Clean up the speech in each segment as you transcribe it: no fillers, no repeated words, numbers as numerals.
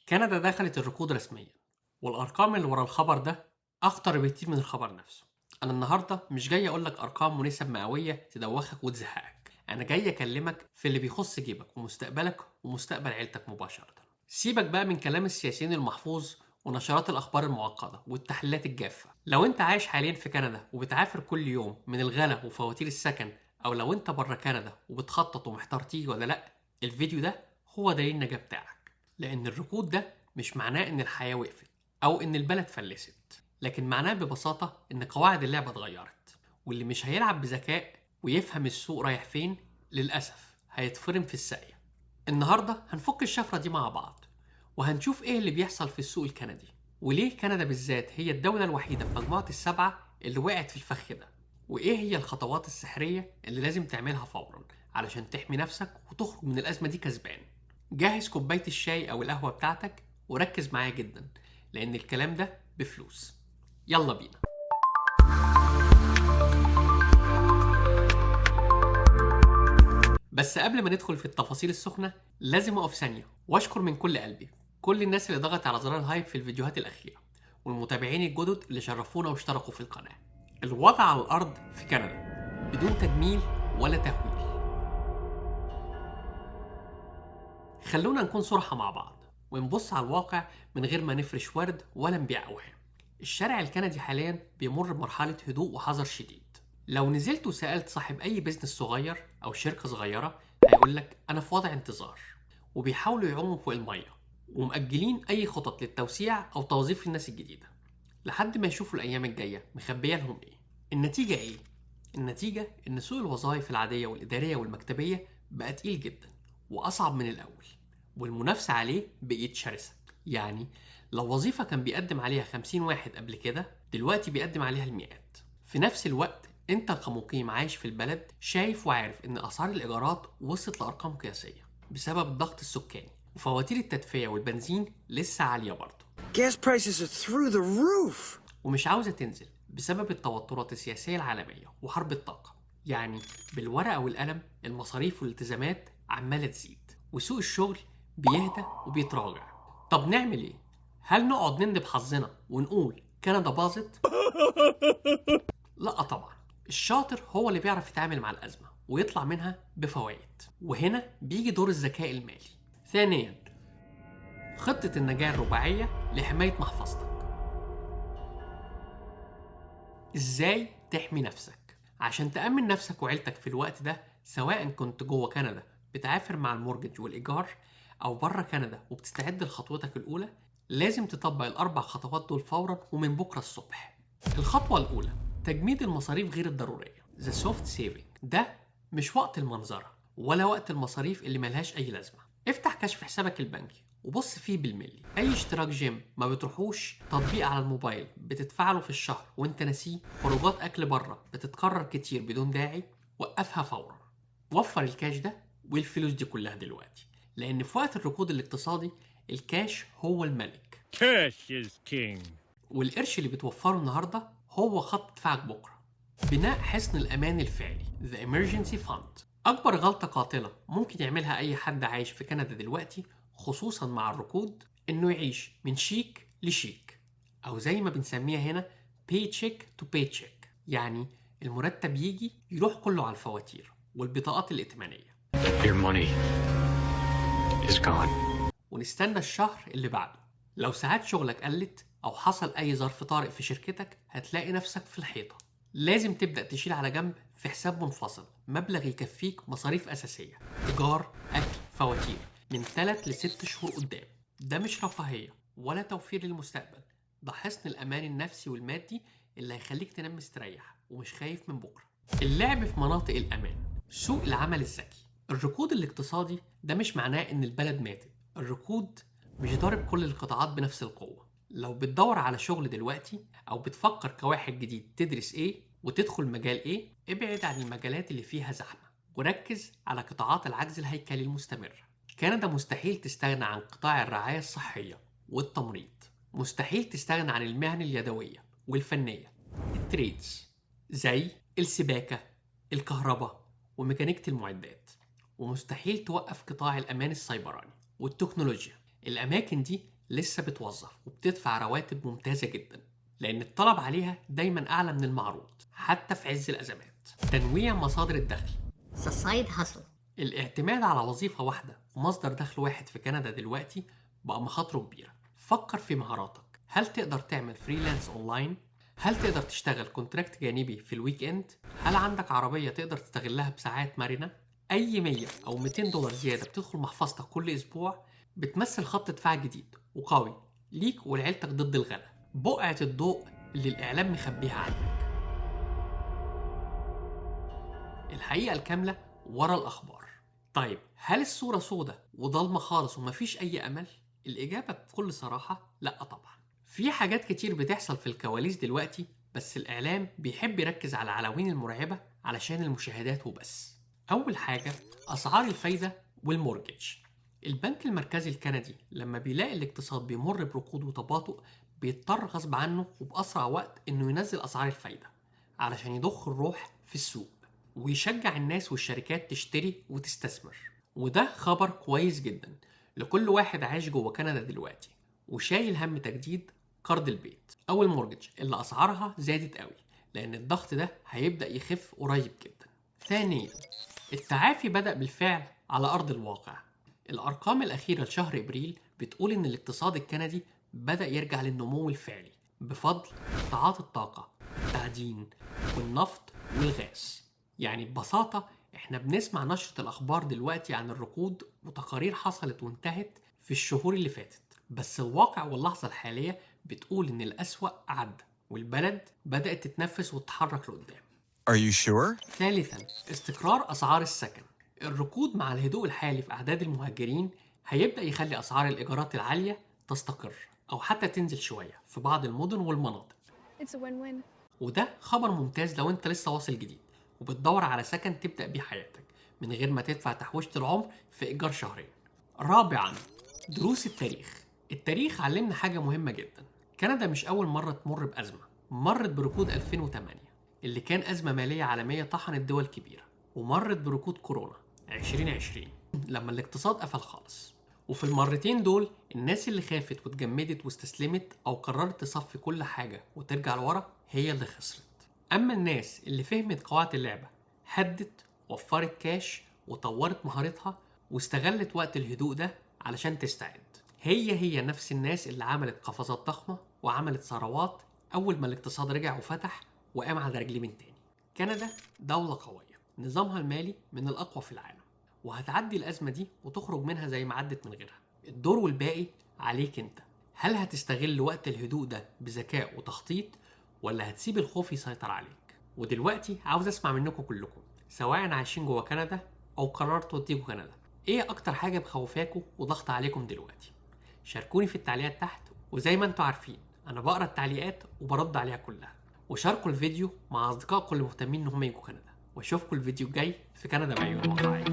كندا دخلت الركود رسميا، والأرقام اللي ورا الخبر ده أخطر بكتير من الخبر نفسه. أنا النهاردة مش جاي أقولك أرقام ونسب مئوية تدوخك وتزهقك، أنا جاي أكلمك في اللي بيخص جيبك ومستقبلك ومستقبل عيلتك مباشرة. سيبك بقى من كلام السياسيين المحفوظ ونشرات الأخبار المعقدة والتحليلات الجافة. لو أنت عايش حاليا في كندا وبتعافر كل يوم من الغلا وفواتير السكن، أو لو أنت بره كندا وبتخطط ومحتار تيجي ولا لأ، الفيديو ده هو دليل النجاة بتاعك. لأن الركود ده مش معناه إن الحياة وقفت أو إن البلد فلست، لكن معناه ببساطة إن قواعد اللعبة اتغيرت، واللي مش هيلعب بذكاء ويفهم السوق رايح فين للأسف هيتفرم في الساقية. النهاردة هنفك الشفرة دي مع بعض، وهنشوف إيه اللي بيحصل في السوق الكندي، وليه كندا بالذات هي الدولة الوحيدة في مجموعة السبعة اللي وقعت في الفخ ده، وإيه هي الخطوات السحرية اللي لازم تعملها فورا علشان تحمي نفسك وتخرج من الأزمة دي كسبان. جهز كوباية الشاي أو القهوة بتاعتك وركز معايا جدا، لأن الكلام ده بفلوس. يلا بينا. بس قبل ما ندخل في التفاصيل السخنة لازم أقف ثانية وأشكر من كل قلبي كل الناس اللي ضغط على زرار الهايب في الفيديوهات الأخيرة، والمتابعين الجدد اللي شرفونا واشتركوا في القناة. الوضع على الأرض في كندا بدون تجميل ولا تهويل. خلونا نكون صراحة مع بعض ونبص على الواقع من غير ما نفرش ورد ولا نبيع أوهام. الشارع الكندي حاليا بيمر بمرحلة هدوء وحذر شديد. لو نزلت وسألت صاحب أي بيزنس صغير أو شركة صغيرة هيقولك أنا في وضع انتظار، وبيحاولوا يعوموا فوق المية ومأجلين أي خطط للتوسيع أو توظيف الناس الجديدة لحد ما يشوفوا الأيام الجاية مخبية لهم إيه. النتيجة إيه؟ النتيجة إن سوق الوظائف العادية والإدارية والمكتبية بقى تقيل جدا وأصعب من الأول، والمنافسة عليه بقت شرسة. يعني لو وظيفة كان بيقدم عليها 50 واحد قبل كده، دلوقتي بيقدم عليها المئات. في نفس الوقت انت كمقيم عايش في البلد شايف وعارف ان اسعار الايجارات وصلت لارقام قياسية بسبب الضغط السكاني، وفواتير التدفئة والبنزين لسه عالية برضه. Gas prices are through the roof. ومش عاوزة تنزل بسبب التوترات السياسية العالمية وحرب الطاقة. يعني بالورقة والقلم المصاريف والالتزامات عمالة تزيد، وسوق الشغل بيهدى وبيتراجع. طب نعمل ايه؟ هل نقعد نندب حظنا ونقول كندا باظت؟ لا طبعا. الشاطر هو اللي بيعرف يتعامل مع الأزمة ويطلع منها بفوائد، وهنا بيجي دور الذكاء المالي. ثانيا، خطة النجاة الرباعية لحماية محفظتك. ازاي تحمي نفسك؟ عشان تأمن نفسك وعيلتك في الوقت ده، سواء كنت جوه كندا بتعافر مع المورجج والإيجار، أو بره كندا وبتستعد لخطوتك الأولى، لازم تطبق الأربع خطوات دول فورا ومن بكرة الصبح. الخطوة الأولى تجميد المصاريف غير الضرورية، The Soft Saving. ده مش وقت المنظرة ولا وقت المصاريف اللي ملهاش أي لازمة. افتح كشف حسابك البنكي وبص فيه بالملي. اي اشتراك جيم ما بتروحوش، تطبيق على الموبايل بتدفع له في الشهر وانت ناسيه، خروجات اكل بره بتتكرر كتير بدون داعي، وقفها فورا. وفر الكاش ده والفلوس دي كلها دلوقتي، لان في وقت الركود الاقتصادي الكاش هو الملك. Cash is king. والقرش اللي بتوفره النهارده هو خط دفاعك بكره. بناء حصن الامان الفعلي The Emergency Fund. اكبر غلطه قاتله ممكن يعملها اي حد عايش في كندا دلوقتي خصوصا مع الركود، انه يعيش من شيك لشيك، او زي ما بنسميها هنا paycheck to paycheck. يعني المرتب يجي يروح كله على الفواتير والبطاقات الائتمانيه، Your money is gone. ونستنى الشهر اللي بعده. لو ساعات شغلك قلت أو حصل أي ظرف طارئ في شركتك هتلاقي نفسك في الحيطة. لازم تبدأ تشيل على جنب في حساب منفصل مبلغ يكفيك مصاريف أساسية، إيجار، أكل، فواتير، من 3 ل 6 شهور قدام. ده مش رفاهية ولا توفير للمستقبل، ده حصن الأمان النفسي والمادي اللي هيخليك تنام مستريح ومش خايف من بكرة. اللعب في مناطق الأمان. سوق العمل الذكي. الركود الاقتصادي ده مش معناه إن البلد ماتت. الركود مش ضارب كل القطاعات بنفس القوة. لو بتدور على شغل دلوقتي أو بتفكر كواحد جديد تدرس إيه وتدخل مجال إيه، ابعد عن المجالات اللي فيها زحمة وركز على قطاعات العجز الهيكلي المستمر. كندا مستحيل تستغنى عن قطاع الرعاية الصحية والتمريض، مستحيل تستغنى عن المهن اليدوية والفنية، التريدز، زي السباكة، الكهرباء، وميكانيكة المعدات، ومستحيل توقف قطاع الأمان السيبراني والتكنولوجيا. الأماكن دي لسه بتوظف وبتدفع رواتب ممتازة جدا، لأن الطلب عليها دايما أعلى من المعروض حتى في عز الأزمات. تنويع مصادر الدخل. The side hustle. الاعتماد على وظيفة واحدة ومصدر دخل واحد في كندا دلوقتي بقى مخاطره كبيرة. فكر في مهاراتك، هل تقدر تعمل فريلانس أونلاين؟ هل تقدر تشتغل كونتراكت جانبي في الويك اند؟ هل عندك عربية تقدر تستغلها بساعات مرنة؟ أي 100 أو 200 دولار زيادة بتدخل محفظتك كل أسبوع بتمثل خط دفاع جديد وقوي ليك ولعيلتك ضد الغلا، بقعة الضوء اللي الإعلام مخبيها عنك. الحقيقة الكاملة ورا الأخبار. طيب هل الصورة سودة وضلمة خالص ومفيش أي أمل؟ الإجابة بكل صراحة لأ طبعا. في حاجات كتير بتحصل في الكواليس دلوقتي، بس الإعلام بيحب يركز على العناوين المرعبة علشان المشاهدات وبس. أول حاجة أسعار الفايدة والمورجج. البنك المركزي الكندي لما بيلاقي الاقتصاد بيمر بركود وتباطؤ بيضطر غصب عنه وبأسرع وقت إنه ينزل أسعار الفايدة علشان يضخ الروح في السوق ويشجع الناس والشركات تشتري وتستثمر. وده خبر كويس جدا لكل واحد عايش جوه كندا دلوقتي وشايل هم تجديد قرض البيت أو المورجج اللي أسعارها زادت قوي، لأن الضغط ده هيبدأ يخف قريب جدا. ثانيا التعافي بدأ بالفعل على أرض الواقع. الأرقام الأخيرة لشهر إبريل بتقول إن الاقتصاد الكندي بدأ يرجع للنمو الفعلي بفضل قطاعات الطاقة، التعدين والنفط والغاز. يعني ببساطة احنا بنسمع نشرة الأخبار دلوقتي عن الركود وتقارير حصلت وانتهت في الشهور اللي فاتت، بس الواقع واللحظة الحالية بتقول إن الأسوأ عدى والبلد بدأت تتنفس وتتحرك لقدام. Are you sure? ثالثا استقرار أسعار السكن. الركود مع الهدوء الحالي في أعداد المهاجرين هيبدأ يخلي أسعار الإيجارات العالية تستقر أو حتى تنزل شوية في بعض المدن والمناطق. It's a win-win. وده خبر ممتاز لو أنت لسه واصل جديد وبتدور على سكن تبدأ بيه حياتك من غير ما تدفع تحويشة العمر في إيجار شهرين. رابعا دروس التاريخ. التاريخ علمنا حاجة مهمة جدا. كندا مش أول مرة تمر بأزمة، مرت بركود 2008 اللي كان أزمة مالية عالمية طحنت دول كبيرة، ومرت بركود كورونا 2020 لما الاقتصاد قفل خالص. وفي المرتين دول الناس اللي خافت واتجمدت واستسلمت أو قررت تصفي كل حاجة وترجع لورا هي اللي خسرت. أما الناس اللي فهمت قواعد اللعبة هدت، وفرت كاش وطورت مهارتها واستغلت وقت الهدوء ده علشان تستعد، هي نفس الناس اللي عملت قفزات ضخمة وعملت ثروات أول ما الاقتصاد رجع وفتح وقام على رجليه من تاني. كندا دولة قوية، نظامها المالي من الأقوى في العالم، وهتعدي الأزمة دي وتخرج منها زي ما عدت من غيرها. الدور والباقي عليك انت. هل هتستغل وقت الهدوء ده بذكاء وتخطيط ولا هتسيب الخوف يسيطر عليك؟ ودلوقتي عاوز اسمع منكم كلكم، سواء عايشين جوه كندا او قررتوا تيجوا كندا، ايه اكتر حاجة مخوفاكم وضغط عليكم دلوقتي؟ شاركوني في التعليقات تحت، وزي ما انتوا عارفين انا بقرا التعليقات وبرد عليها كلها. وشاركوا الفيديو مع اصدقائكم اللي مهتمين ان هم يجوا كندا، واشوفكم الفيديو الجاي في كندا بعيون واقعية.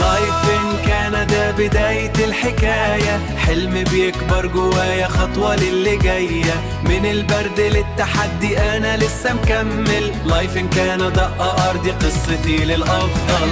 لايف ان كندا بداية الحكاية، حلم بيكبر جوايا خطوة للي جاية، من البرد للتحدي انا لسه مكمل. لايف ان كندا ارضي قصتي للافضل.